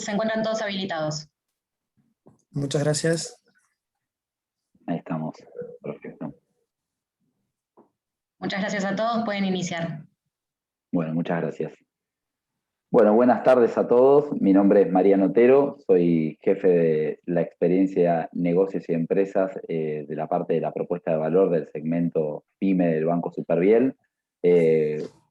Se encuentran todos habilitados. Muchas gracias. Ahí estamos. Perfecto. Muchas gracias a todos. Pueden iniciar. Bueno, muchas gracias. Bueno, buenas tardes a todos. Mi nombre es Mariano Otero. Soy jefe de la experiencia Negocios y Empresas de la parte de la propuesta de valor del segmento PYME del Banco Superviel.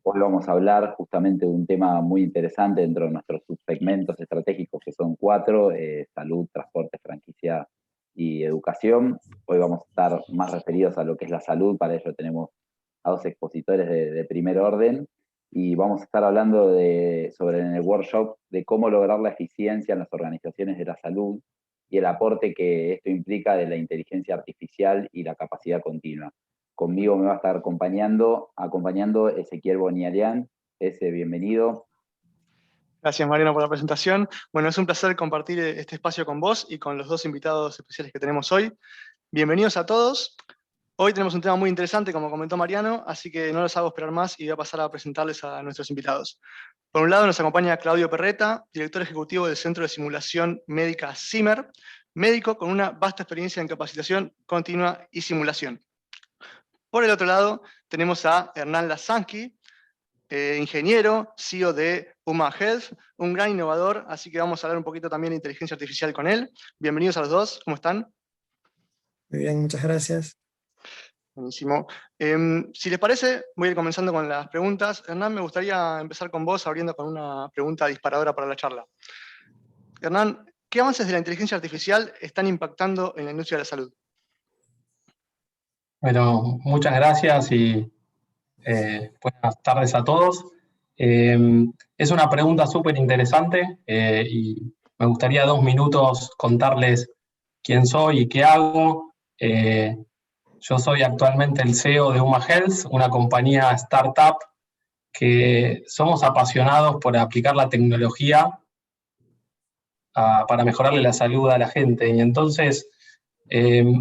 Hoy vamos a hablar justamente de un tema muy interesante dentro de nuestros subsegmentos estratégicos, que son 4, salud, transporte, franquicia y educación. Hoy vamos a estar más referidos a lo que es la salud. Para ello tenemos a 2 expositores de primer orden, y vamos a estar hablando sobre en el workshop de cómo lograr la eficiencia en las organizaciones de la salud y el aporte que esto implica de la inteligencia artificial y la capacidad continua. Conmigo me va a estar acompañando Ezequiel Bonialian. Bienvenido. Gracias, Mariano, por la presentación. Bueno, es un placer compartir este espacio con vos y con los 2 invitados especiales que tenemos hoy. Bienvenidos a todos. Hoy tenemos un tema muy interesante, como comentó Mariano, así que no los hago esperar más y voy a pasar a presentarles a nuestros invitados. Por un lado nos acompaña Claudio Perreta, director ejecutivo del Centro de Simulación Médica CIMER, médico con una vasta experiencia en capacitación continua y simulación. Por el otro lado tenemos a Hernán Lasansky, ingeniero, CEO de Puma Health, un gran innovador, así que vamos a hablar un poquito también de inteligencia artificial con él. Bienvenidos a los 2, ¿cómo están? Muy bien, muchas gracias. Buenísimo. Si les parece, voy a ir comenzando con las preguntas. Hernán, me gustaría empezar con vos, abriendo con una pregunta disparadora para la charla. Hernán, ¿qué avances de la inteligencia artificial están impactando en la industria de la salud? Bueno, muchas gracias y buenas tardes a todos. Es una pregunta súper interesante y me gustaría 2 minutos contarles quién soy y qué hago. Yo soy actualmente el CEO de Uma Health, una compañía startup que somos apasionados por aplicar la tecnología para mejorarle la salud a la gente. Y entonces,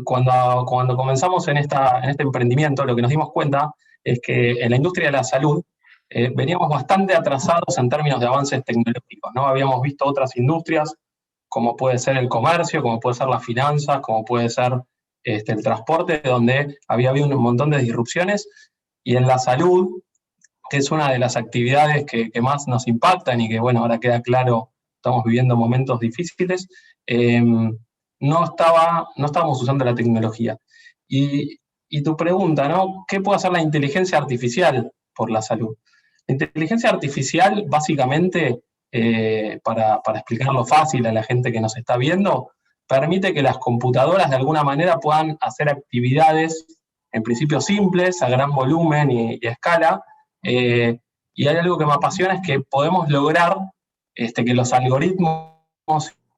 cuando comenzamos en este emprendimiento, lo que nos dimos cuenta es que en la industria de la salud veníamos bastante atrasados en términos de avances tecnológicos, ¿no? Habíamos visto otras industrias, como puede ser el comercio, como puede ser las finanzas, como puede ser el transporte, donde había habido un montón de disrupciones, y en la salud, que es una de las actividades que más nos impactan y que, bueno, ahora queda claro, estamos viviendo momentos difíciles, no estábamos usando la tecnología. Y tu pregunta, ¿no? ¿Qué puede hacer la inteligencia artificial por la salud? La inteligencia artificial, básicamente, para explicarlo fácil a la gente que nos está viendo, permite que las computadoras de alguna manera puedan hacer actividades, en principio simples, a gran volumen y a escala, y hay algo que me apasiona, es que podemos lograr que los algoritmos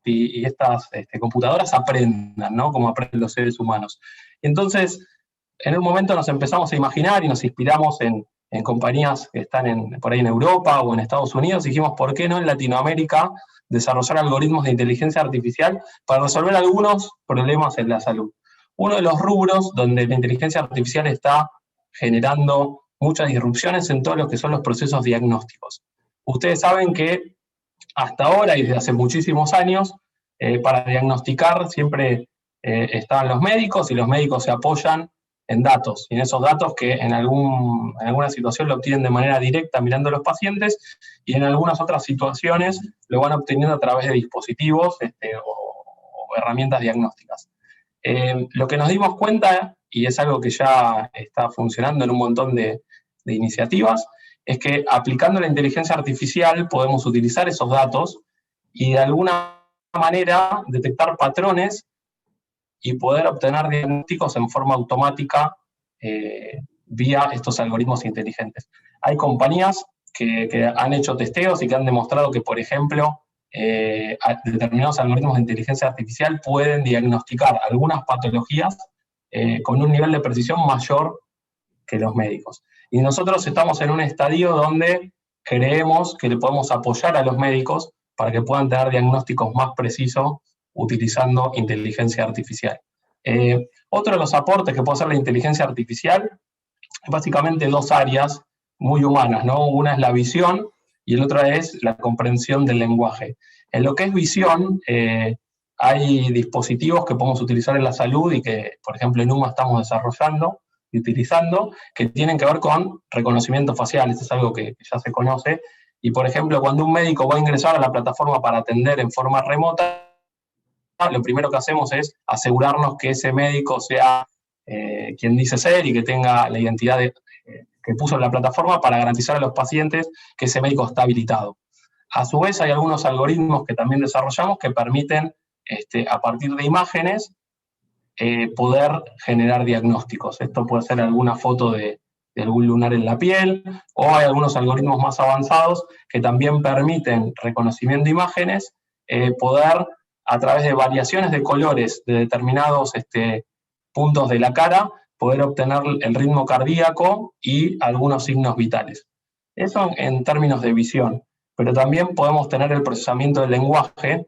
y estas computadoras aprendan, ¿no? Como aprenden los seres humanos. Y entonces, en un momento nos empezamos a imaginar y nos inspiramos en compañías que están por ahí en Europa o en Estados Unidos, y dijimos, ¿por qué no en Latinoamérica desarrollar algoritmos de inteligencia artificial para resolver algunos problemas en la salud? Uno de los rubros donde la inteligencia artificial está generando muchas disrupciones en todos los que son los procesos diagnósticos. Ustedes saben que hasta ahora y desde hace muchísimos años, para diagnosticar siempre estaban los médicos, y los médicos se apoyan en datos, y en esos datos que en alguna situación lo obtienen de manera directa mirando a los pacientes, y en algunas otras situaciones lo van obteniendo a través de dispositivos o herramientas diagnósticas. Lo que nos dimos cuenta, y es algo que ya está funcionando en un montón de iniciativas, es que aplicando la inteligencia artificial podemos utilizar esos datos y de alguna manera detectar patrones y poder obtener diagnósticos en forma automática vía estos algoritmos inteligentes. Hay compañías que han hecho testeos y que han demostrado que, por ejemplo, determinados algoritmos de inteligencia artificial pueden diagnosticar algunas patologías con un nivel de precisión mayor que los médicos. Y nosotros estamos en un estadio donde creemos que le podemos apoyar a los médicos para que puedan tener diagnósticos más precisos utilizando inteligencia artificial. Otro de los aportes que puede hacer la inteligencia artificial es básicamente 2 áreas muy humanas, ¿no? Una es la visión y la otra es la comprensión del lenguaje. En lo que es visión, hay dispositivos que podemos utilizar en la salud y que, por ejemplo, en UMA estamos desarrollando y utilizando, que tienen que ver con reconocimiento facial. Esto es algo que ya se conoce. Y, por ejemplo, cuando un médico va a ingresar a la plataforma para atender en forma remota, lo primero que hacemos es asegurarnos que ese médico sea quien dice ser y que tenga la identidad que puso en la plataforma para garantizar a los pacientes que ese médico está habilitado. A su vez, hay algunos algoritmos que también desarrollamos que permiten, a partir de imágenes, poder generar diagnósticos. Esto puede ser alguna foto de algún lunar en la piel, o hay algunos algoritmos más avanzados que también permiten reconocimiento de imágenes, poder, a través de variaciones de colores de determinados puntos de la cara, poder obtener el ritmo cardíaco y algunos signos vitales. Eso en términos de visión, pero también podemos tener el procesamiento del lenguaje,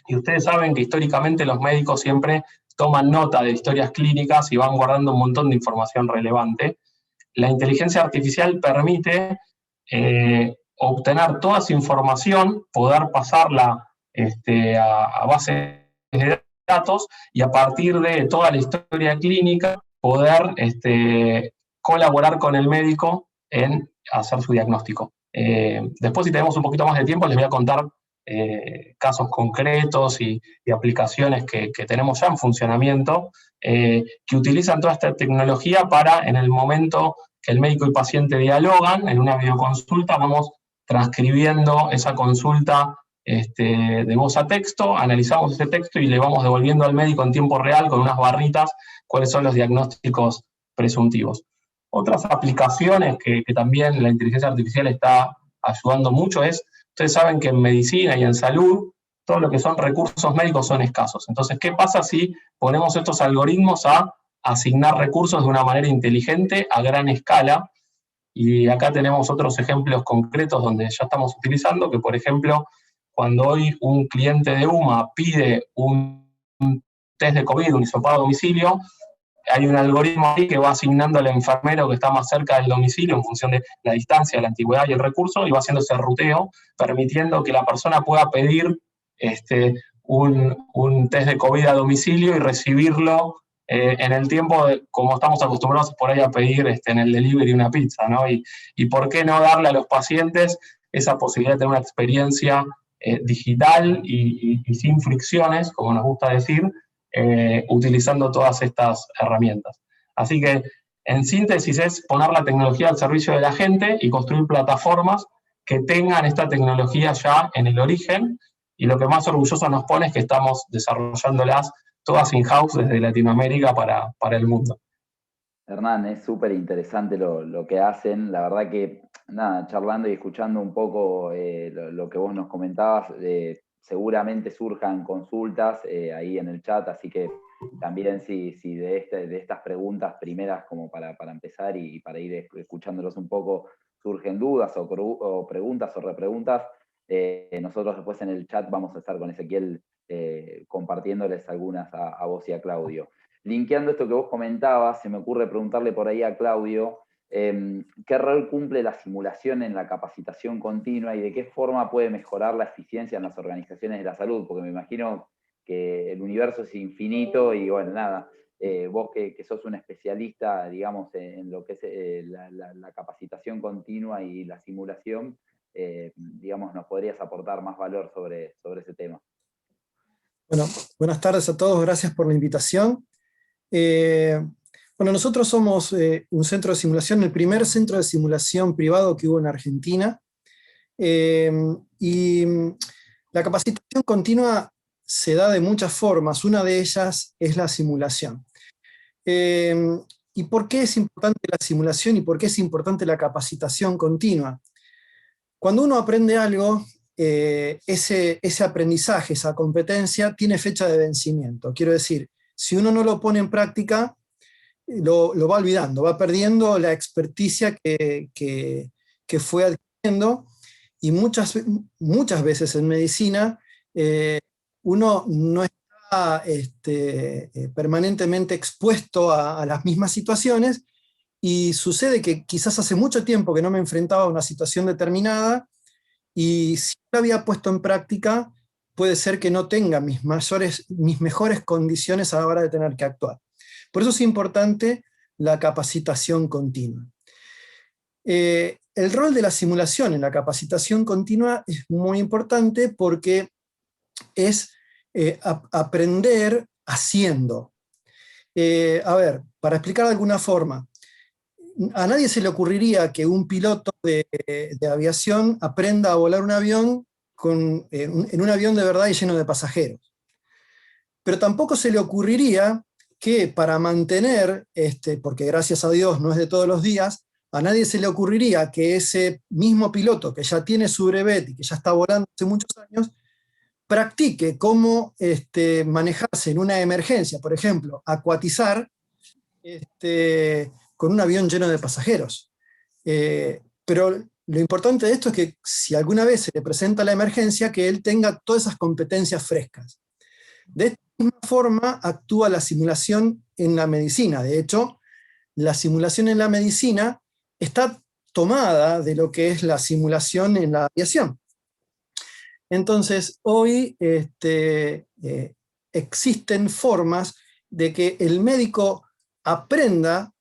y ustedes saben que históricamente los médicos siempre toman nota de historias clínicas y van guardando un montón de información relevante. La inteligencia artificial permite obtener toda esa información, poder pasarla a bases de datos y a partir de toda la historia clínica poder colaborar con el médico en hacer su diagnóstico. Después, si tenemos un poquito más de tiempo, les voy a contar casos concretos y aplicaciones que tenemos ya en funcionamiento, que utilizan toda esta tecnología para, en el momento que el médico y paciente dialogan, en una videoconsulta, vamos transcribiendo esa consulta de voz a texto, analizamos ese texto y le vamos devolviendo al médico en tiempo real con unas barritas cuáles son los diagnósticos presuntivos. Otras aplicaciones que también la inteligencia artificial está ayudando mucho es, ustedes saben que en medicina y en salud, todo lo que son recursos médicos son escasos. Entonces, ¿qué pasa si ponemos estos algoritmos a asignar recursos de una manera inteligente a gran escala? Y acá tenemos otros ejemplos concretos donde ya estamos utilizando, que por ejemplo, cuando hoy un cliente de UMA pide un test de COVID, un hisopado a domicilio, hay un algoritmo ahí que va asignando al enfermero que está más cerca del domicilio en función de la distancia, la antigüedad y el recurso, y va haciendo ese ruteo, permitiendo que la persona pueda pedir un test de COVID a domicilio y recibirlo en el tiempo como estamos acostumbrados por ahí a pedir en el delivery una pizza, ¿no? Y por qué no darle a los pacientes esa posibilidad de tener una experiencia digital y sin fricciones, como nos gusta decir, utilizando todas estas herramientas. Así que, en síntesis, es poner la tecnología al servicio de la gente y construir plataformas que tengan esta tecnología ya en el origen, y lo que más orgulloso nos pone es que estamos desarrollándolas todas in-house desde Latinoamérica para el mundo. Hernán, es súper interesante lo que hacen. La verdad que, nada, charlando y escuchando un poco lo que vos nos comentabas, seguramente surjan consultas ahí en el chat, así que también si de estas preguntas primeras como para empezar y para ir escuchándolos un poco, surgen dudas o preguntas o repreguntas, nosotros después en el chat vamos a estar con Ezequiel compartiéndoles algunas a vos y a Claudio. Linkeando esto que vos comentabas, se me ocurre preguntarle por ahí a Claudio, ¿qué rol cumple la simulación en la capacitación continua y de qué forma puede mejorar la eficiencia en las organizaciones de la salud? Porque me imagino que el universo es infinito y bueno, nada, vos que sos un especialista, digamos, en lo que es la capacitación continua y la simulación, digamos, nos podrías aportar más valor sobre ese tema. Bueno, buenas tardes a todos, gracias por la invitación. Bueno, nosotros somos un centro de simulación, el primer centro de simulación privado que hubo en Argentina, y la capacitación continua se da de muchas formas, una de ellas es la simulación. ¿Y por qué es importante la simulación y por qué es importante la capacitación continua? Cuando uno aprende algo, ese aprendizaje, esa competencia, tiene fecha de vencimiento. Quiero decir, si uno no lo pone en práctica, lo va olvidando, va perdiendo la experticia que fue adquiriendo, y muchas veces en medicina uno no está permanentemente expuesto a las mismas situaciones, y sucede que quizás hace mucho tiempo que no me enfrentaba a una situación determinada, y si lo había puesto en práctica, puede ser que no tenga mis mejores condiciones a la hora de tener que actuar. Por eso es importante la capacitación continua. El rol de la simulación en la capacitación continua es muy importante porque es aprender haciendo. A ver, para explicar de alguna forma, a nadie se le ocurriría que un piloto de aviación aprenda a volar un avión en un avión de verdad y lleno de pasajeros. Pero tampoco se le ocurriría que para mantener, porque gracias a Dios no es de todos los días, a nadie se le ocurriría que ese mismo piloto que ya tiene su brevet y que ya está volando hace muchos años, practique cómo manejarse en una emergencia, por ejemplo, acuatizar con un avión lleno de pasajeros. Pero lo importante de esto es que si alguna vez se le presenta la emergencia, que él tenga todas esas competencias frescas. De esta misma forma actúa la simulación en la medicina. De hecho, la simulación en la medicina está tomada de lo que es la simulación en la aviación. Entonces, hoy existen formas de que el médico aprenda,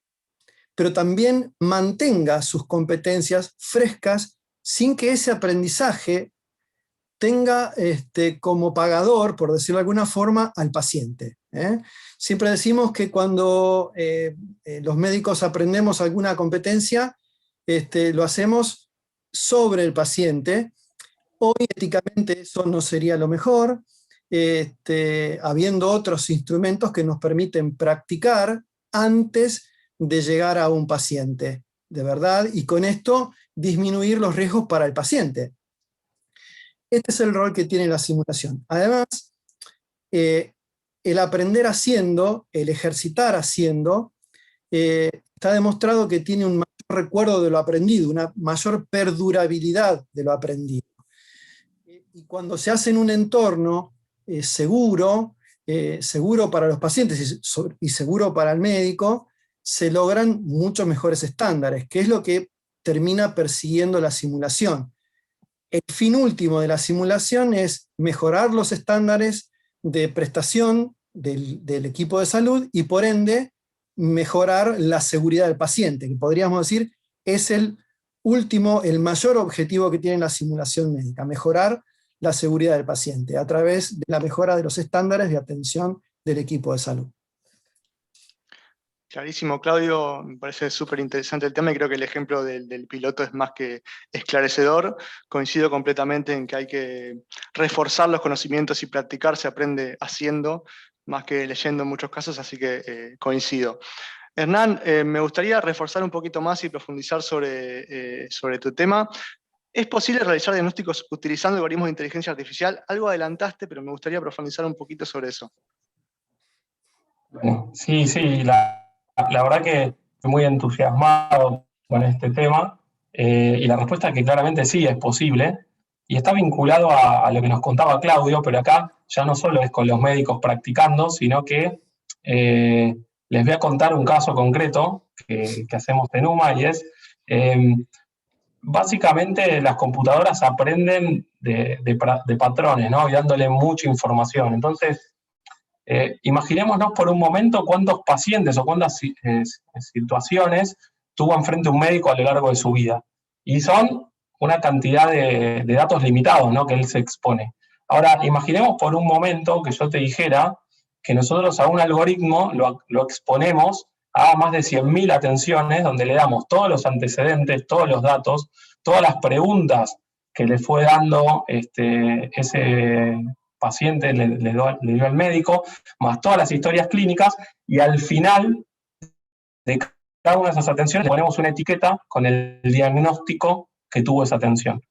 pero también mantenga sus competencias frescas sin que ese aprendizaje tenga como pagador, por decirlo de alguna forma, al paciente. Siempre decimos que cuando los médicos aprendemos alguna competencia, lo hacemos sobre el paciente. Hoy éticamente eso no sería lo mejor, habiendo otros instrumentos que nos permiten practicar antes de llegar a un paciente, de verdad, y con esto disminuir los riesgos para el paciente. Este es el rol que tiene la simulación. Además, el aprender haciendo, el ejercitar haciendo, está demostrado que tiene un mayor recuerdo de lo aprendido, una mayor perdurabilidad de lo aprendido. Y cuando se hace en un entorno seguro para los pacientes y seguro para el médico, se logran muchos mejores estándares, que es lo que termina persiguiendo la simulación. El fin último de la simulación es mejorar los estándares de prestación del equipo de salud y por ende mejorar la seguridad del paciente, que podríamos decir es el mayor objetivo que tiene la simulación médica, mejorar la seguridad del paciente a través de la mejora de los estándares de atención del equipo de salud. Clarísimo, Claudio, me parece súper interesante el tema y creo que el ejemplo del piloto es más que esclarecedor. Coincido completamente en que hay que reforzar los conocimientos y practicar, se aprende haciendo, más que leyendo en muchos casos, así que coincido. Hernán, me gustaría reforzar un poquito más y profundizar sobre tu tema. ¿Es posible realizar diagnósticos utilizando algoritmos de inteligencia artificial? Algo adelantaste, pero me gustaría profundizar un poquito sobre eso. Bueno, sí, la verdad que estoy muy entusiasmado con este tema y la respuesta es que claramente sí es posible y está vinculado a lo que nos contaba Claudio, pero acá ya no solo es con los médicos practicando, sino que les voy a contar un caso concreto que hacemos en UMA y es, básicamente las computadoras aprenden de patrones, ¿no? Y dándole mucha información. Entonces, imaginémonos por un momento cuántos pacientes o cuántas situaciones tuvo enfrente un médico a lo largo de su vida. Y son una cantidad de datos limitados, ¿no? Que él se expone. Ahora, imaginemos por un momento que yo te dijera que nosotros a un algoritmo lo exponemos a más de 100.000 atenciones, donde le damos todos los antecedentes, todos los datos, todas las preguntas que le fue dando ese paciente le dio al médico, más todas las historias clínicas, y al final de cada una de esas atenciones le ponemos una etiqueta con el diagnóstico que tuvo esa atención.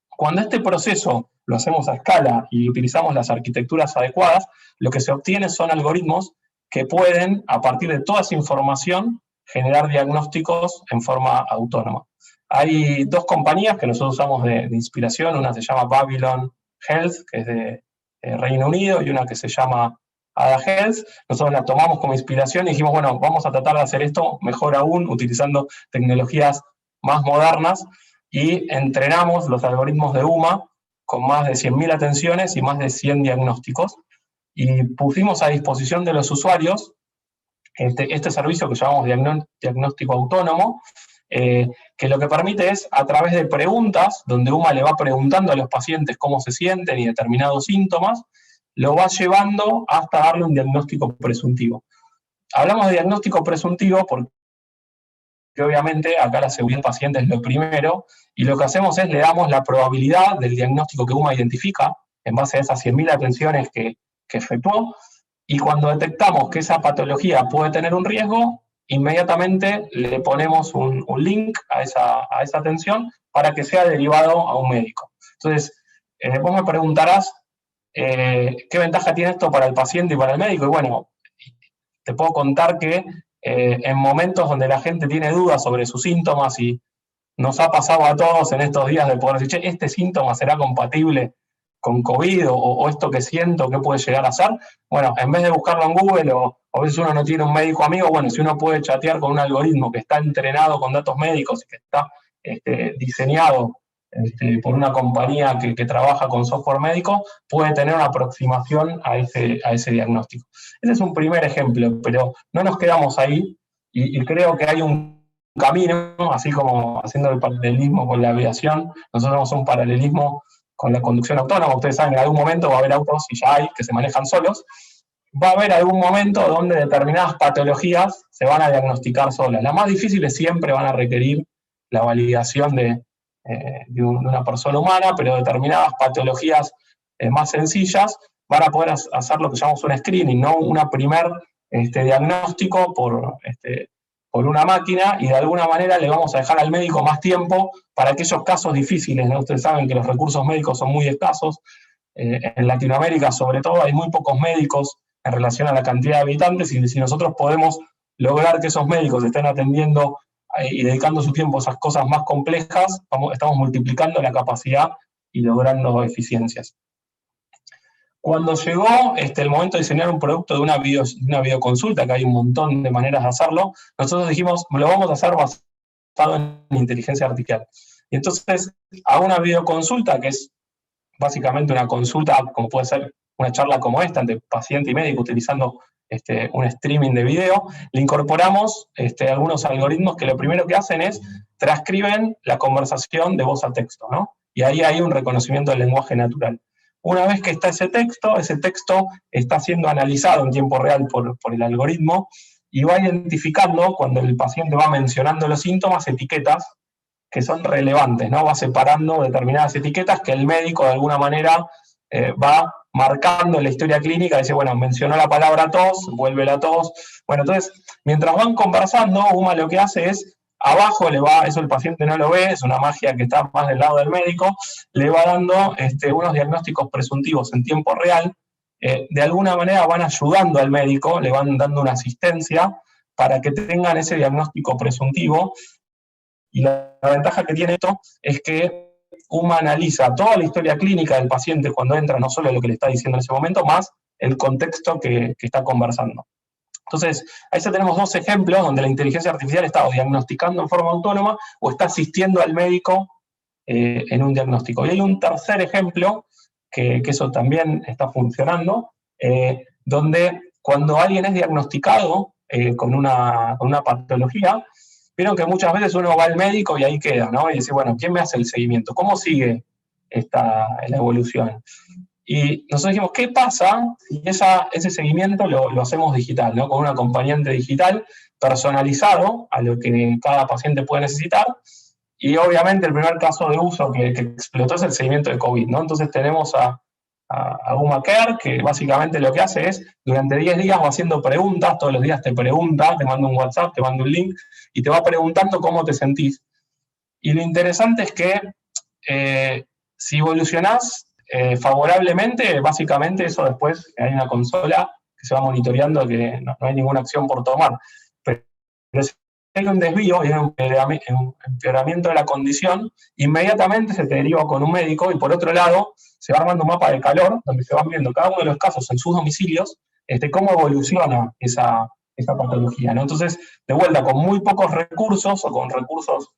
Cuando este proceso lo hacemos a escala y utilizamos las arquitecturas adecuadas, lo que se obtiene son algoritmos que pueden, a partir de toda esa información, generar diagnósticos en forma autónoma. Hay dos compañías que nosotros usamos de inspiración, una se llama Babylon Health, que es de Reino Unido, y una que se llama Ada Health. Nosotros la tomamos como inspiración y dijimos, bueno, vamos a tratar de hacer esto mejor aún, utilizando tecnologías más modernas, y entrenamos los algoritmos de UMA con más de 100.000 atenciones y más de 100 diagnósticos, y pusimos a disposición de los usuarios este servicio que llamamos diagnóstico autónomo, que lo que permite es, a través de preguntas, donde UMA le va preguntando a los pacientes cómo se sienten y determinados síntomas, lo va llevando hasta darle un diagnóstico presuntivo. Hablamos de diagnóstico presuntivo porque obviamente acá la seguridad del paciente es lo primero, y lo que hacemos es le damos la probabilidad del diagnóstico que UMA identifica, en base a esas 100.000 atenciones que efectuó, y cuando detectamos que esa patología puede tener un riesgo, inmediatamente le ponemos un link a esa atención para que sea derivado a un médico. Entonces, vos me preguntarás qué ventaja tiene esto para el paciente y para el médico, y bueno, te puedo contar que en momentos donde la gente tiene dudas sobre sus síntomas, y nos ha pasado a todos en estos días de poder decir, che, ¿este síntoma será compatible con COVID o esto que siento, qué puede llegar a ser? Bueno, en vez de buscarlo en Google, o a veces uno no tiene un médico amigo, bueno, si uno puede chatear con un algoritmo que está entrenado con datos médicos y que está diseñado por una compañía que trabaja con software médico, puede tener una aproximación a ese diagnóstico. Ese es un primer ejemplo, pero no nos quedamos ahí, y creo que hay un camino, así como haciendo el paralelismo con la aviación, nosotros tenemos un paralelismo con la conducción autónoma. Ustedes saben que en algún momento va a haber autos, y ya hay, que se manejan solos. Va a haber algún momento donde determinadas patologías se van a diagnosticar solas. Las más difíciles siempre van a requerir la validación de una persona humana, pero determinadas patologías más sencillas van a poder hacer lo que llamamos un screening, ¿no? Una primer diagnóstico por una máquina, y de alguna manera le vamos a dejar al médico más tiempo para aquellos casos difíciles, ¿no? Ustedes saben que los recursos médicos son muy escasos. En Latinoamérica, sobre todo, hay muy pocos médicos en relación a la cantidad de habitantes, y si nosotros podemos lograr que esos médicos estén atendiendo y dedicando su tiempo a esas cosas más complejas, estamos multiplicando la capacidad y logrando eficiencias. Cuando llegó el momento de diseñar un producto de una videoconsulta, que hay un montón de maneras de hacerlo, nosotros dijimos, lo vamos a hacer basado en inteligencia artificial. Y entonces, a una videoconsulta, que es básicamente una consulta, como puede ser una charla como esta, entre paciente y médico, utilizando un streaming de video, le incorporamos algunos algoritmos que lo primero que hacen es transcriben la conversación de voz a texto, ¿no? Y ahí hay un reconocimiento del lenguaje natural. Una vez que está ese texto está siendo analizado en tiempo real por el algoritmo, y va identificando, cuando el paciente va mencionando los síntomas, etiquetas que son relevantes, ¿no? Va separando determinadas etiquetas que el médico de alguna manera va marcando en la historia clínica, dice, bueno, mencionó la palabra tos, vuelve la tos. Bueno, entonces, mientras van conversando, UMA lo que hace es, abajo le va, eso el paciente no lo ve, es una magia que está más del lado del médico, le va dando unos diagnósticos presuntivos en tiempo real, de alguna manera van ayudando al médico, le van dando una asistencia para que tengan ese diagnóstico presuntivo. Y la ventaja que tiene esto es que UMA analiza toda la historia clínica del paciente cuando entra, no solo lo que le está diciendo en ese momento, más el contexto que está conversando. Entonces, ahí ya tenemos dos ejemplos donde la inteligencia artificial está diagnosticando en forma autónoma o está asistiendo al médico en un diagnóstico. Y hay un tercer ejemplo, que eso también está funcionando, donde cuando alguien es diagnosticado con una patología, vieron que muchas veces uno va al médico y ahí queda, ¿no? Y dice, bueno, ¿quién me hace el seguimiento? ¿Cómo sigue la evolución? Y nosotros dijimos, ¿qué pasa si ese seguimiento lo hacemos digital, ¿no? Con un acompañante digital personalizado a lo que cada paciente puede necesitar? Y obviamente el primer caso de uso que explotó es el seguimiento de COVID, ¿no? Entonces tenemos a UMA Care, que básicamente lo que hace es, durante 10 días va haciendo preguntas, todos los días te pregunta, te manda un WhatsApp, te manda un link, y te va preguntando cómo te sentís. Y lo interesante es que si evolucionás favorablemente, básicamente eso después hay una consola que se va monitoreando, que no hay ninguna acción por tomar. Pero si hay un desvío y un empeoramiento de la condición, inmediatamente se te deriva con un médico, y por otro lado se va armando un mapa de calor, donde se van viendo cada uno de los casos en sus domicilios, cómo evoluciona esa patología, ¿no? Entonces, de vuelta, con muy pocos recursos, o con recursos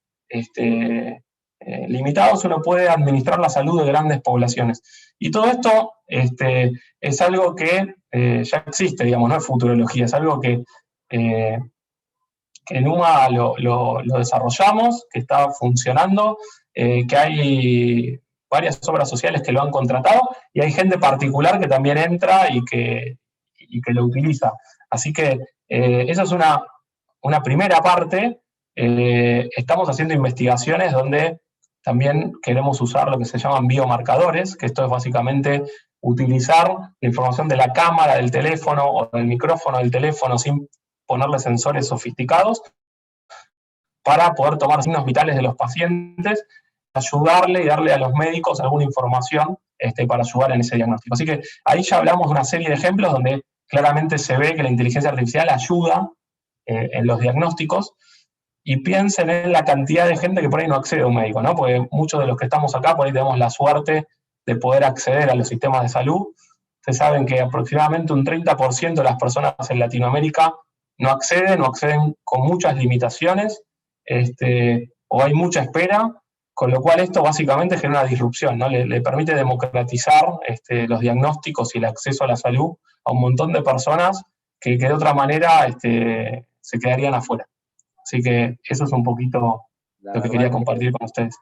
limitados, uno puede administrar la salud de grandes poblaciones. Y todo esto es algo que ya existe, digamos, no es futurología, es algo que en UMA lo desarrollamos, que está funcionando, que hay varias obras sociales que lo han contratado, y hay gente particular que también entra y que lo utiliza. Así que esa es una primera parte. Estamos haciendo investigaciones donde también queremos usar lo que se llaman biomarcadores, que esto es básicamente utilizar la información de la cámara del teléfono o del micrófono del teléfono sin ponerle sensores sofisticados para poder tomar signos vitales de los pacientes, ayudarle y darle a los médicos alguna información para ayudar en ese diagnóstico. Así que ahí ya hablamos de una serie de ejemplos donde claramente se ve que la inteligencia artificial ayuda en los diagnósticos, y piensen en la cantidad de gente que por ahí no accede a un médico, ¿no? Porque muchos de los que estamos acá por ahí tenemos la suerte de poder acceder a los sistemas de salud. Ustedes saben que aproximadamente un 30% de las personas en Latinoamérica no acceden, o acceden con muchas limitaciones, o hay mucha espera, con lo cual esto básicamente genera una disrupción, ¿no? Le permite democratizar los diagnósticos y el acceso a la salud a un montón de personas que de otra manera se quedarían afuera. Así que eso es un poquito lo que quería compartir con ustedes.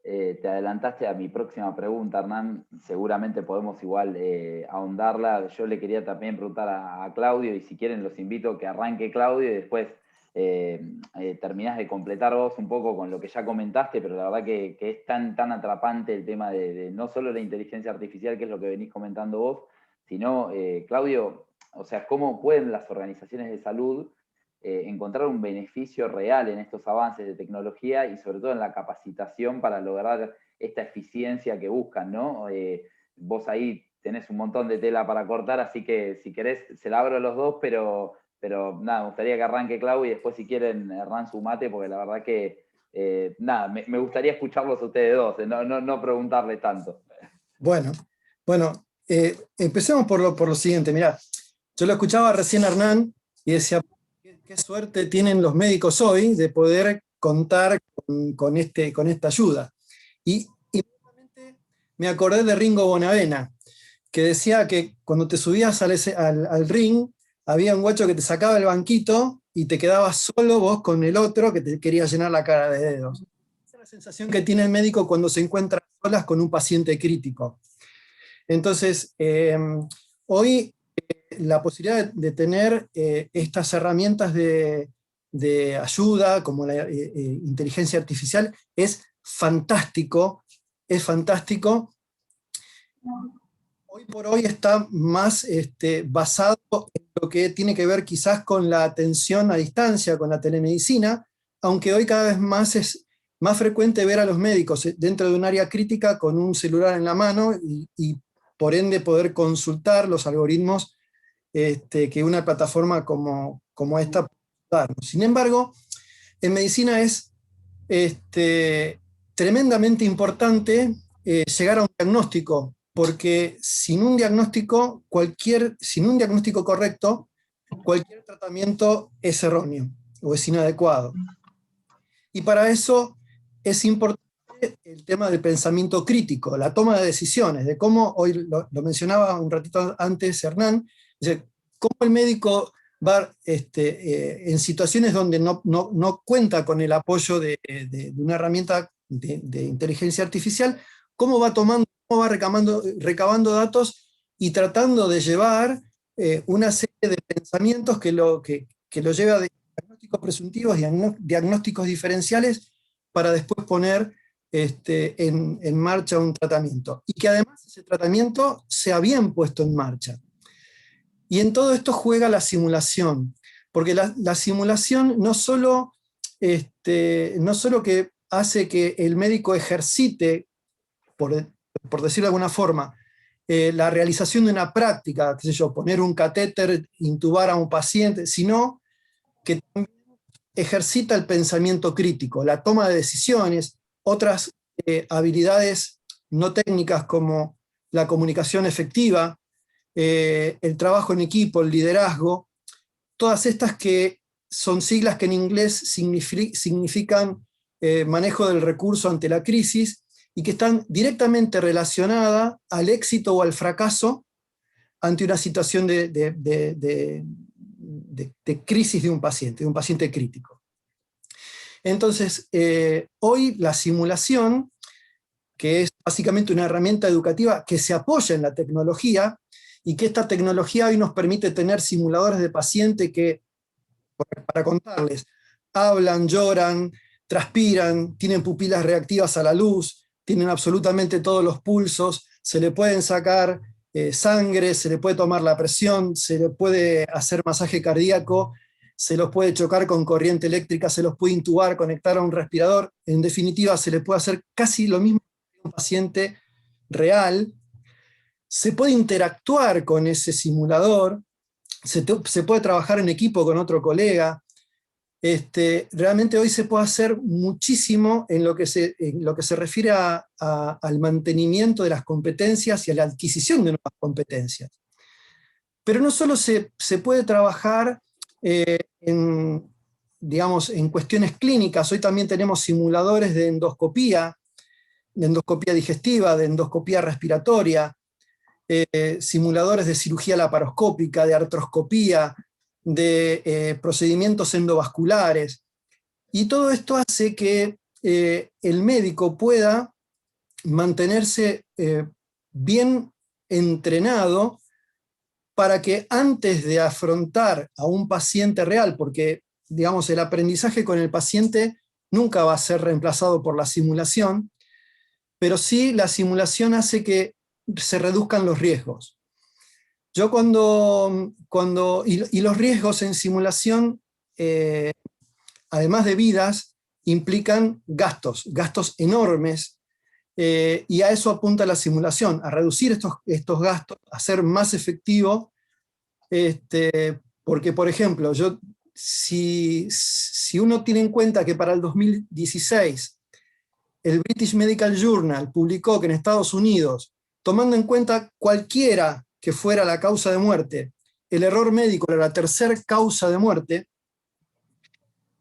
Te adelantaste a mi próxima pregunta, Hernán. Seguramente podemos igual ahondarla. Yo le quería también preguntar a Claudio, y si quieren los invito a que arranque Claudio y después terminás de completar vos un poco con lo que ya comentaste, pero la verdad que es tan atrapante el tema de no solo la inteligencia artificial, que es lo que venís comentando vos, sino, Claudio, o sea, cómo pueden las organizaciones de salud encontrar un beneficio real en estos avances de tecnología, y sobre todo en la capacitación para lograr esta eficiencia que buscan, ¿no? Vos ahí tenés un montón de tela para cortar, así que si querés se la abro a los dos, pero nada, me gustaría que arranque Clau y después si quieren Hernán sumate, porque la verdad que nada, me gustaría escucharlos a ustedes dos, no preguntarles tanto. Bueno, empecemos por lo siguiente. Mirá, yo lo escuchaba recién a Hernán y decía, qué suerte tienen los médicos hoy de poder contar con esta ayuda. Y inmediatamente me acordé de Ringo Bonavena, que decía que cuando te subías al ring, había un guacho que te sacaba el banquito y te quedabas solo vos con el otro que te quería llenar la cara de dedos. Esa es la sensación que tiene el médico cuando se encuentra a solas con un paciente crítico. Entonces, hoy la posibilidad de tener estas herramientas de ayuda, como la inteligencia artificial, es fantástico, es fantástico. Hoy por hoy está más basado en lo que tiene que ver quizás con la atención a distancia, con la telemedicina, aunque hoy cada vez más es más frecuente ver a los médicos dentro de un área crítica con un celular en la mano y por ende poder consultar los algoritmos que una plataforma como esta puede darnos. Sin embargo, en medicina es tremendamente importante llegar a un diagnóstico, porque sin un diagnóstico correcto, cualquier tratamiento es erróneo o es inadecuado. Y para eso es importante el tema del pensamiento crítico, la toma de decisiones, de cómo, hoy lo mencionaba un ratito antes Hernán, cómo el médico va en situaciones donde no cuenta con el apoyo de una herramienta de inteligencia artificial, cómo va recabando datos y tratando de llevar una serie de pensamientos que lo lleve a diagnósticos presuntivos, diagnósticos diferenciales, para después poner en marcha un tratamiento. Y que además ese tratamiento sea bien puesto en marcha. Y en todo esto juega la simulación, porque la simulación no solo que hace que el médico ejercite, por decirlo de alguna forma, la realización de una práctica, qué sé yo, poner un catéter, intubar a un paciente, sino que también ejercita el pensamiento crítico, la toma de decisiones, otras habilidades no técnicas como la comunicación efectiva, el trabajo en equipo, el liderazgo, todas estas que son siglas que en inglés significan manejo del recurso ante la crisis, y que están directamente relacionadas al éxito o al fracaso ante una situación de crisis de un paciente crítico. Entonces, hoy la simulación, que es básicamente una herramienta educativa que se apoya en la tecnología, y que esta tecnología hoy nos permite tener simuladores de paciente que, para contarles, hablan, lloran, transpiran, tienen pupilas reactivas a la luz, tienen absolutamente todos los pulsos, se le pueden sacar sangre, se le puede tomar la presión, se le puede hacer masaje cardíaco, se los puede chocar con corriente eléctrica, se los puede intubar, conectar a un respirador. En definitiva, se le puede hacer casi lo mismo que un paciente real. Se puede interactuar con ese simulador, se puede trabajar en equipo con otro colega. Realmente hoy se puede hacer muchísimo en lo que se refiere al mantenimiento de las competencias y a la adquisición de nuevas competencias. Pero no solo se puede trabajar en cuestiones clínicas. Hoy también tenemos simuladores de endoscopía digestiva, de endoscopía respiratoria, simuladores de cirugía laparoscópica, de artroscopía, de procedimientos endovasculares. Y todo esto hace que el médico pueda mantenerse bien entrenado para que antes de afrontar a un paciente real, porque digamos, el aprendizaje con el paciente nunca va a ser reemplazado por la simulación, pero sí la simulación hace que se reduzcan los riesgos. Yo y los riesgos en simulación, además de vidas, implican gastos enormes, y a eso apunta la simulación, a reducir estos gastos, a ser más efectivo, porque, por ejemplo, si uno tiene en cuenta que para el 2016 el British Medical Journal publicó que en Estados Unidos, tomando en cuenta cualquiera que fuera la causa de muerte, el error médico era la tercera causa de muerte,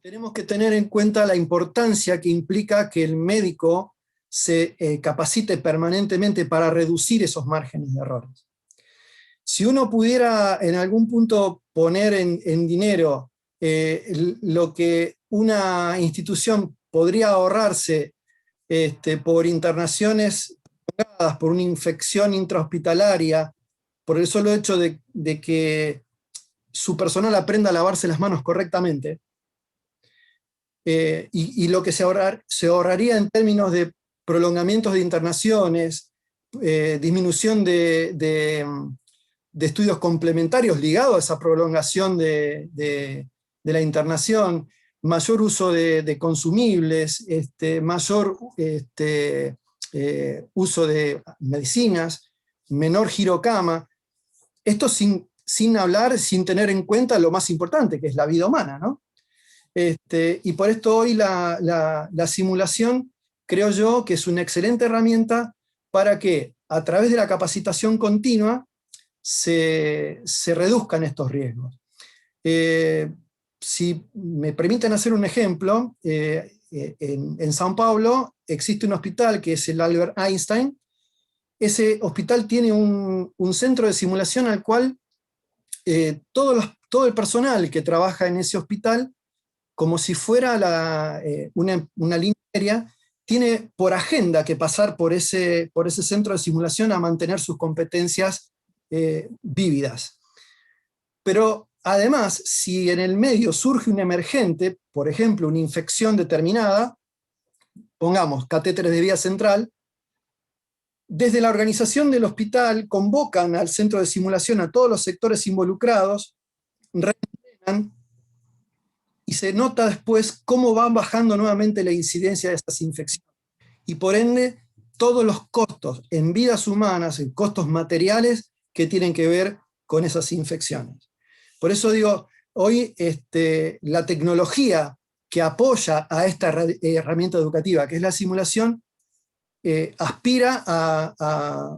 tenemos que tener en cuenta la importancia que implica que el médico se capacite permanentemente para reducir esos márgenes de errores. Si uno pudiera en algún punto poner en dinero lo que una institución podría ahorrarse por internaciones prolongadas, por una infección intrahospitalaria, por el solo hecho de que su personal aprenda a lavarse las manos correctamente, y lo que se ahorraría en términos de prolongamientos de internaciones, disminución de estudios complementarios ligados a esa prolongación de la internación, mayor uso de consumibles, mayor uso de medicinas, menor girocama. Esto sin tener en cuenta lo más importante, que es la vida humana, ¿no? Y por esto hoy la simulación, creo yo, que es una excelente herramienta para que, a través de la capacitación continua, se reduzcan estos riesgos. Si me permiten hacer un ejemplo, en São Paulo existe un hospital que es el Albert Einstein. Ese hospital tiene un centro de simulación al cual todo el personal que trabaja en ese hospital, como si fuera una línea aérea, tiene por agenda que pasar por ese centro de simulación a mantener sus competencias vívidas. Pero además, si en el medio surge un emergente, por ejemplo, una infección determinada, pongamos catéteres de vía central, desde la organización del hospital convocan al centro de simulación a todos los sectores involucrados, reentrenan, y se nota después cómo van bajando nuevamente la incidencia de estas infecciones. Y por ende, todos los costos en vidas humanas, en costos materiales que tienen que ver con esas infecciones. Por eso digo, hoy la tecnología que apoya a esta herramienta educativa, que es la simulación, aspira a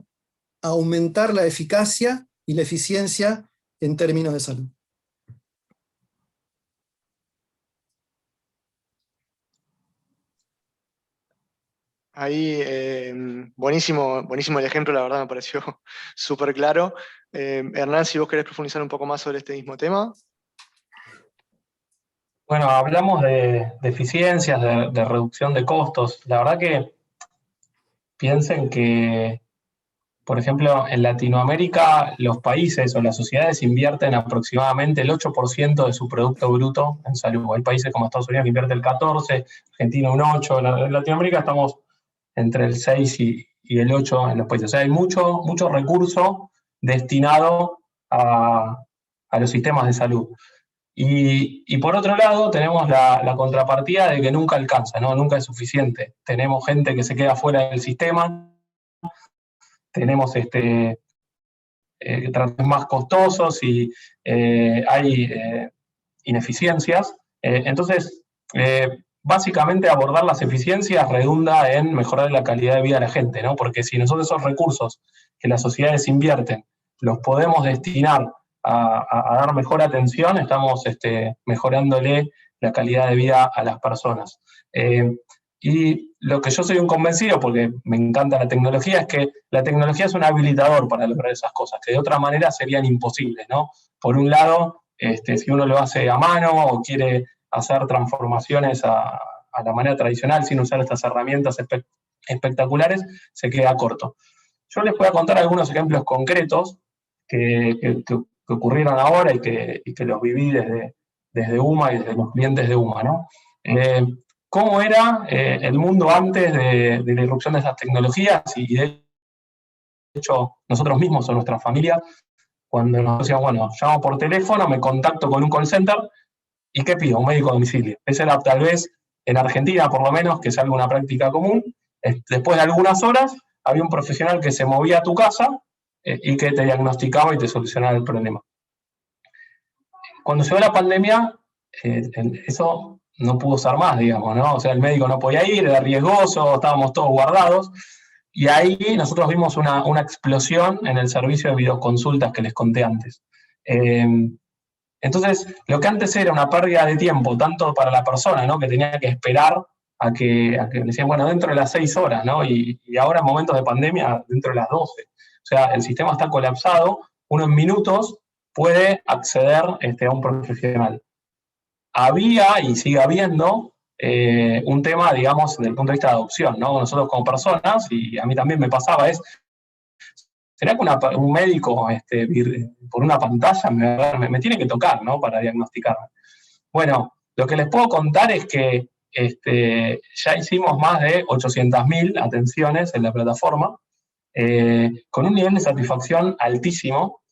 aumentar la eficacia y la eficiencia en términos de salud. Ahí, buenísimo, buenísimo el ejemplo, la verdad me pareció súper claro. Hernán, si vos querés profundizar un poco más sobre este mismo tema. Bueno, hablamos de eficiencias, de reducción de costos. La verdad que piensen que, por ejemplo, en Latinoamérica los países o las sociedades invierten aproximadamente el 8% de su Producto Bruto en salud. Hay países como Estados Unidos que invierte el 14%, Argentina un 8%, en Latinoamérica estamos entre el 6 y el 8 en los países. O sea, hay mucho recurso destinado a los sistemas de salud. Y por otro lado, tenemos la contrapartida de que nunca alcanza, ¿no? Nunca es suficiente. Tenemos gente que se queda fuera del sistema, tenemos tratamientos más costosos y hay ineficiencias. Entonces, básicamente abordar las eficiencias redunda en mejorar la calidad de vida de la gente, ¿no? Porque si nosotros esos recursos que las sociedades invierten los podemos destinar a dar mejor atención, estamos mejorándole la calidad de vida a las personas. Y lo que yo soy un convencido, porque me encanta la tecnología, es que la tecnología es un habilitador para lograr esas cosas, que de otra manera serían imposibles, ¿no? Por un lado, si uno lo hace a mano o quiere hacer transformaciones a la manera tradicional sin usar estas herramientas espectaculares, se queda corto. Yo les voy a contar algunos ejemplos concretos que ocurrieron ahora y que los viví desde UMA y desde los clientes de UMA, ¿no? ¿Cómo era el mundo antes de la irrupción de esas tecnologías? Y de hecho, nosotros mismos o nuestra familia, cuando nos decían, bueno, llamo por teléfono, me contacto con un call center, ¿y qué pido? Un médico a domicilio. Esa era tal vez, en Argentina por lo menos, que es algo una práctica común. Después de algunas horas, había un profesional que se movía a tu casa y que te diagnosticaba y te solucionaba el problema. Cuando llegó la pandemia, eso no pudo ser más, digamos, ¿no? O sea, el médico no podía ir, era riesgoso, estábamos todos guardados, y ahí nosotros vimos una explosión en el servicio de videoconsultas que les conté antes. Entonces, lo que antes era una pérdida de tiempo, tanto para la persona, ¿no? Que tenía que esperar a que le decían, bueno, dentro de las 6 horas, ¿no? Y ahora en momentos de pandemia, dentro de las 12. O sea, el sistema está colapsado, uno en minutos puede acceder a un profesional. Había y sigue habiendo un tema, digamos, desde el punto de vista de adopción, ¿no? Nosotros como personas, y a mí también me pasaba, ¿será que un médico por una pantalla me tiene que tocar, ¿no? Para diagnosticarme? Bueno, lo que les puedo contar es que ya hicimos más de 800.000 atenciones en la plataforma, con un nivel de satisfacción altísimo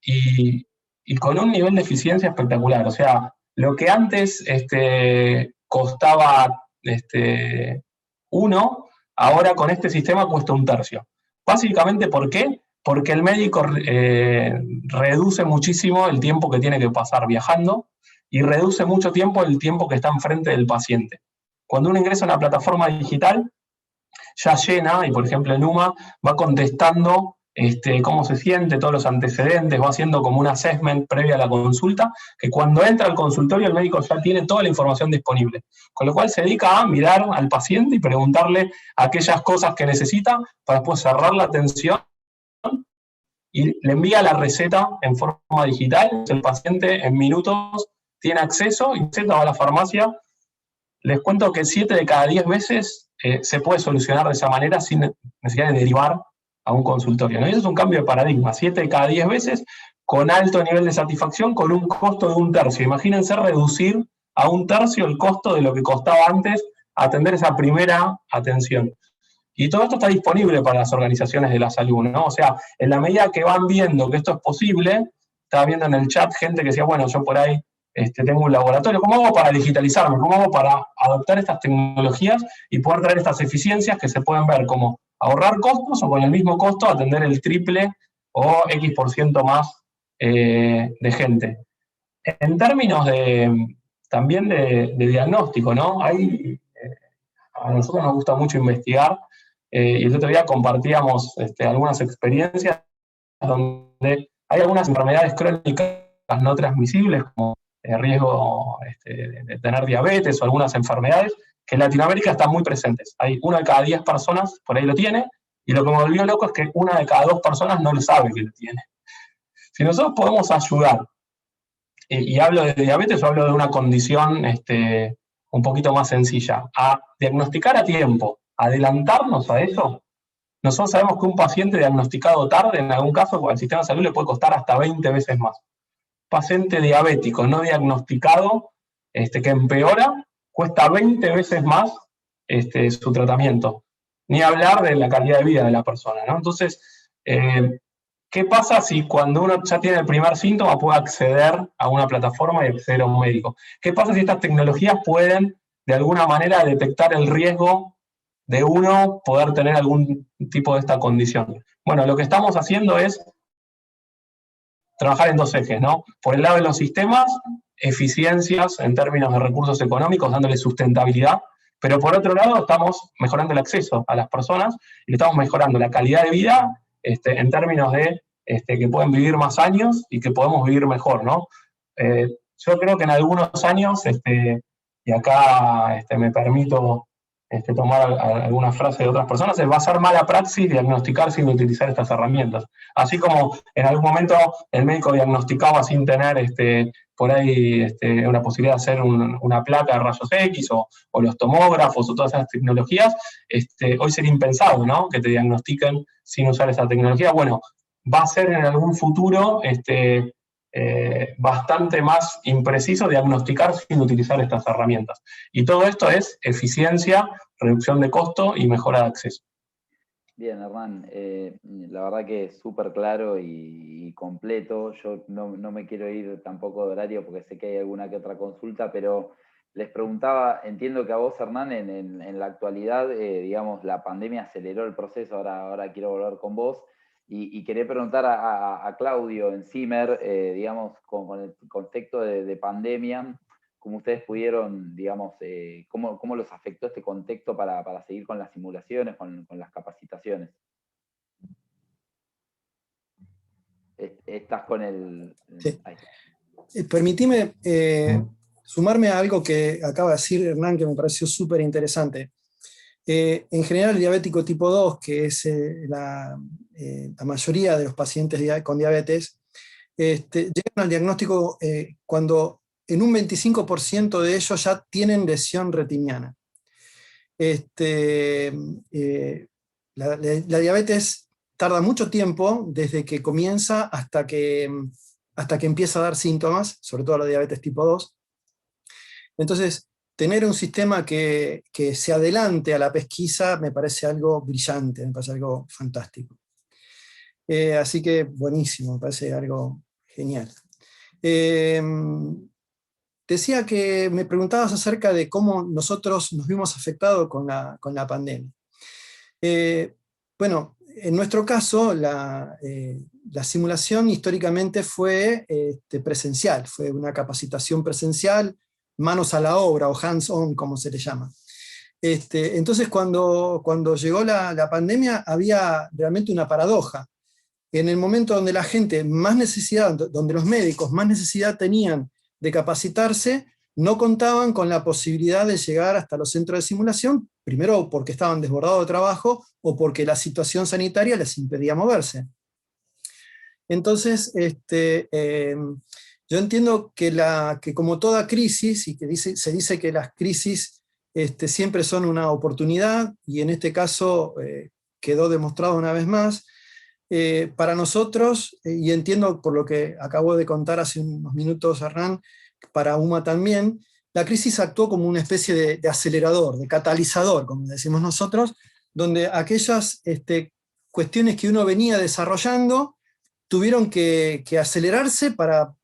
y con un nivel de eficiencia espectacular. O sea, lo que antes costaba uno, ahora con este sistema cuesta un tercio. Básicamente, ¿por qué? Porque el médico reduce muchísimo el tiempo que tiene que pasar viajando y reduce mucho tiempo el tiempo que está enfrente del paciente. Cuando uno ingresa a una plataforma digital, ya llena, y por ejemplo en UMA va contestando cómo se siente, todos los antecedentes, va haciendo como un assessment previa a la consulta, que cuando entra al consultorio el médico ya tiene toda la información disponible, con lo cual se dedica a mirar al paciente y preguntarle aquellas cosas que necesita para después cerrar la atención y le envía la receta en forma digital. El paciente en minutos tiene acceso y va a la farmacia. Les cuento que 7 de cada 10 veces se puede solucionar de esa manera sin necesidad de derivar a un consultorio, ¿no? Y eso es un cambio de paradigma. 7 de cada 10 veces con alto nivel de satisfacción, con un costo de un tercio. Imagínense reducir a un tercio el costo de lo que costaba antes atender esa primera atención. Y todo esto está disponible para las organizaciones de la salud, ¿no? O sea, en la medida que van viendo que esto es posible, estaba viendo en el chat gente que decía, bueno, yo por ahí tengo un laboratorio, ¿cómo hago para digitalizarme? ¿Cómo hago para adoptar estas tecnologías y poder traer estas eficiencias que se pueden ver como ahorrar costos o con el mismo costo atender el triple o X% más de gente? En términos también de diagnóstico, ¿no? A nosotros nos gusta mucho investigar y el otro día compartíamos algunas experiencias donde hay algunas enfermedades crónicas no transmisibles como el riesgo de tener diabetes o algunas enfermedades que en Latinoamérica están muy presentes. Hay 1 de cada 10 personas por ahí lo tiene, y lo que me volvió loco es que 1 de cada 2 personas no lo sabe que lo tiene. Si nosotros podemos ayudar, y hablo de diabetes o hablo de una condición un poquito más sencilla, a diagnosticar a tiempo, adelantarnos a eso, nosotros sabemos que un paciente diagnosticado tarde, en algún caso, al sistema de salud le puede costar hasta 20 veces más. Paciente diabético no diagnosticado, que empeora, cuesta 20 veces más su tratamiento. Ni hablar de la calidad de vida de la persona, ¿no? Entonces, ¿qué pasa si cuando uno ya tiene el primer síntoma puede acceder a una plataforma y acceder a un médico? ¿Qué pasa si estas tecnologías pueden, de alguna manera, detectar el riesgo de uno poder tener algún tipo de esta condición? Bueno, lo que estamos haciendo es trabajar en 2 ejes, ¿no? Por el lado de los sistemas, eficiencias en términos de recursos económicos, dándole sustentabilidad, pero por otro lado estamos mejorando el acceso a las personas y estamos mejorando la calidad de vida en términos de que pueden vivir más años y que podemos vivir mejor, ¿no? Yo creo que en algunos años, y acá me permito tomar alguna frase de otras personas, va a ser mala praxis diagnosticar sin utilizar estas herramientas. Así como en algún momento el médico diagnosticaba sin tener por ahí una posibilidad de hacer una placa de rayos X o los tomógrafos o todas esas tecnologías, hoy sería impensado, ¿no?, que te diagnostiquen sin usar esa tecnología. Bueno, va a ser en algún futuro bastante más impreciso diagnosticar sin utilizar estas herramientas. Y todo esto es eficiencia, reducción de costo y mejora de acceso. Bien, Hernán, la verdad que es súper claro y completo. Yo no me quiero ir tampoco de horario porque sé que hay alguna que otra consulta, pero les preguntaba, entiendo que a vos, Hernán, en la actualidad, digamos, la pandemia aceleró el proceso, ahora quiero volver con vos, y quería preguntar a Claudio en Zimmer, digamos, con el contexto de pandemia, cómo ustedes pudieron, digamos, cómo los afectó este contexto para seguir con las simulaciones, con las capacitaciones. Estás con el... Sí. Permitime sumarme a algo que acaba de decir Hernán, que me pareció súper interesante. En general, el diabético tipo 2, que es la mayoría de los pacientes con diabetes, llegan al diagnóstico cuando en un 25% de ellos ya tienen lesión retiniana. La diabetes tarda mucho tiempo desde que comienza hasta que empieza a dar síntomas, sobre todo la diabetes tipo 2. Entonces, tener un sistema que se adelante a la pesquisa me parece algo brillante, me parece algo fantástico. Así que buenísimo, me parece algo genial. Decía que me preguntabas acerca de cómo nosotros nos vimos afectados con la pandemia. Bueno, en nuestro caso, la simulación históricamente fue presencial, fue una capacitación presencial, manos a la obra o hands-on, como se le llama. Entonces, cuando llegó la pandemia, había realmente una paradoja. En el momento donde la gente más necesidad, donde los médicos más necesidad tenían de capacitarse, no contaban con la posibilidad de llegar hasta los centros de simulación, primero porque estaban desbordados de trabajo o porque la situación sanitaria les impedía moverse. Entonces, yo entiendo que como toda crisis, y que se dice que las crisis siempre son una oportunidad, y en este caso quedó demostrado una vez más, para nosotros, y entiendo por lo que acabo de contar hace unos minutos Hernán, para UMA también, la crisis actuó como una especie de acelerador, de catalizador, como decimos nosotros, donde aquellas cuestiones que uno venía desarrollando tuvieron que acelerarse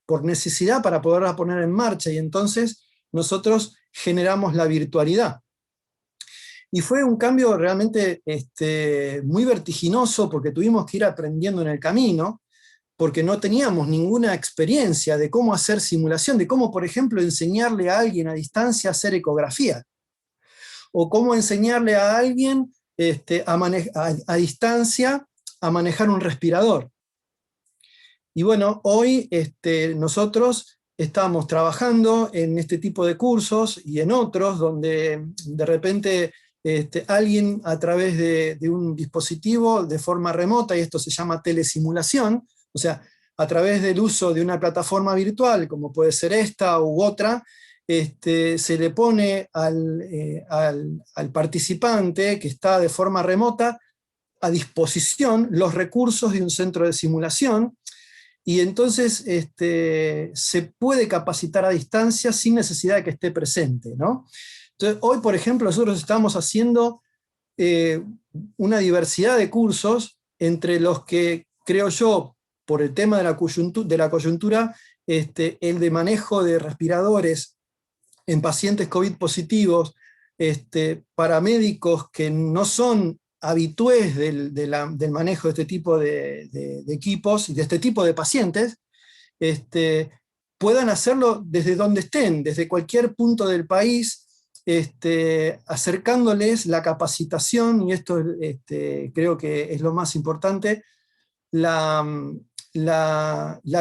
por necesidad para poderla poner en marcha, y entonces nosotros generamos la virtualidad. Y fue un cambio realmente muy vertiginoso, porque tuvimos que ir aprendiendo en el camino, porque no teníamos ninguna experiencia de cómo hacer simulación, de cómo, por ejemplo, enseñarle a alguien a distancia a hacer ecografía, o cómo enseñarle a alguien a distancia a manejar un respirador. Y bueno, hoy nosotros estamos trabajando en este tipo de cursos y en otros donde de repente alguien a través de un dispositivo de forma remota, y esto se llama telesimulación, o sea, a través del uso de una plataforma virtual, como puede ser esta u otra, se le pone al participante que está de forma remota a disposición los recursos de un centro de simulación, y entonces se puede capacitar a distancia sin necesidad de que esté presente, ¿no? Entonces, hoy, por ejemplo, nosotros estamos haciendo una diversidad de cursos, entre los que, creo yo, por el tema de la coyuntura, el de manejo de respiradores en pacientes COVID positivos, para médicos que no son habitués del manejo de este tipo de equipos y de este tipo de pacientes, puedan hacerlo desde donde estén, desde cualquier punto del país, acercándoles la capacitación, y esto creo que es lo más importante. La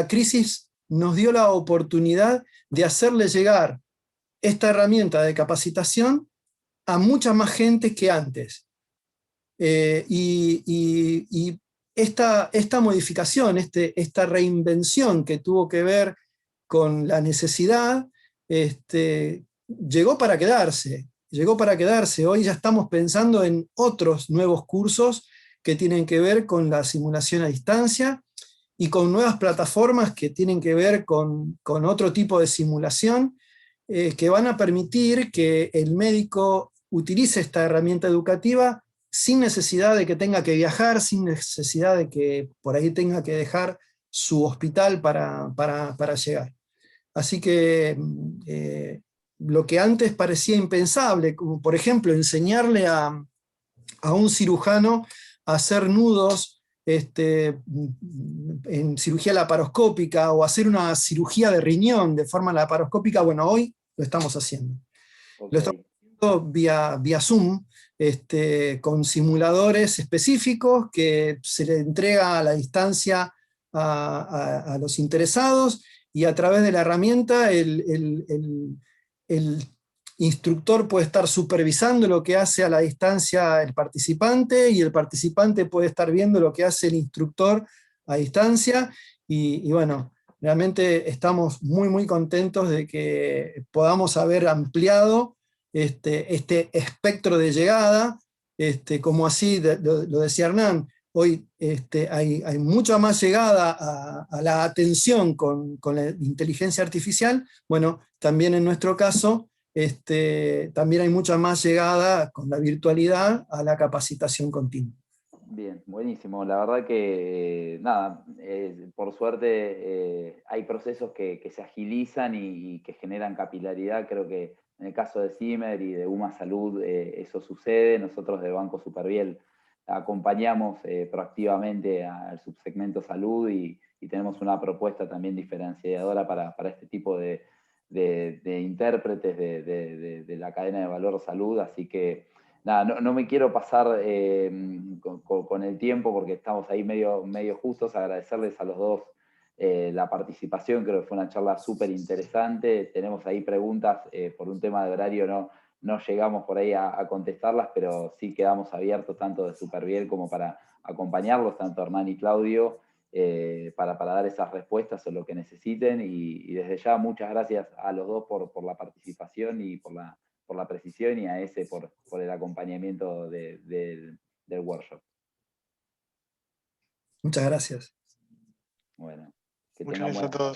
crisis nos dio la oportunidad de hacerle llegar esta herramienta de capacitación a mucha más gente que antes. Y esta modificación, esta reinvención que tuvo que ver con la necesidad, llegó para quedarse. Llegó para quedarse. Hoy ya estamos pensando en otros nuevos cursos que tienen que ver con la simulación a distancia y con nuevas plataformas que tienen que ver con otro tipo de simulación, que van a permitir que el médico utilice esta herramienta educativa sin necesidad de que tenga que viajar, sin necesidad de que por ahí tenga que dejar su hospital para llegar. Así que lo que antes parecía impensable, como por ejemplo enseñarle a un cirujano a hacer nudos en cirugía laparoscópica, o hacer una cirugía de riñón de forma laparoscópica, bueno, hoy lo estamos haciendo. Okay. Lo estamos haciendo vía Zoom, con simuladores específicos que se le entrega a la distancia a los interesados, y a través de la herramienta el instructor puede estar supervisando lo que hace a la distancia el participante, y el participante puede estar viendo lo que hace el instructor a distancia, y bueno, realmente estamos muy muy contentos de que podamos haber ampliado este espectro de llegada, como así lo decía Hernán. Hoy hay mucha más llegada a la atención con la inteligencia artificial. Bueno, también en nuestro caso, también hay mucha más llegada con la virtualidad a la capacitación continua. Bien, buenísimo. La verdad que, nada, por suerte hay procesos que se agilizan y que generan capilaridad. Creo que en el caso de Zimmer y de UMA Salud eso sucede. Nosotros de Banco Superviel acompañamos proactivamente al subsegmento salud y tenemos una propuesta también diferenciadora para este tipo de intérpretes de la cadena de valor salud. Así que nada, no me quiero pasar con el tiempo porque estamos ahí medio justos. Agradecerles a los dos la participación. Creo que fue una charla súper interesante. Tenemos ahí preguntas, por un tema de horario no llegamos por ahí a contestarlas, pero sí quedamos abiertos tanto de Superviel como para acompañarlos, tanto Hernán y Claudio, para dar esas respuestas o lo que necesiten. Y desde ya muchas gracias a los dos por la participación y por la precisión, y a ese por el acompañamiento del workshop. Muchas gracias. Bueno, muchas gracias a todos.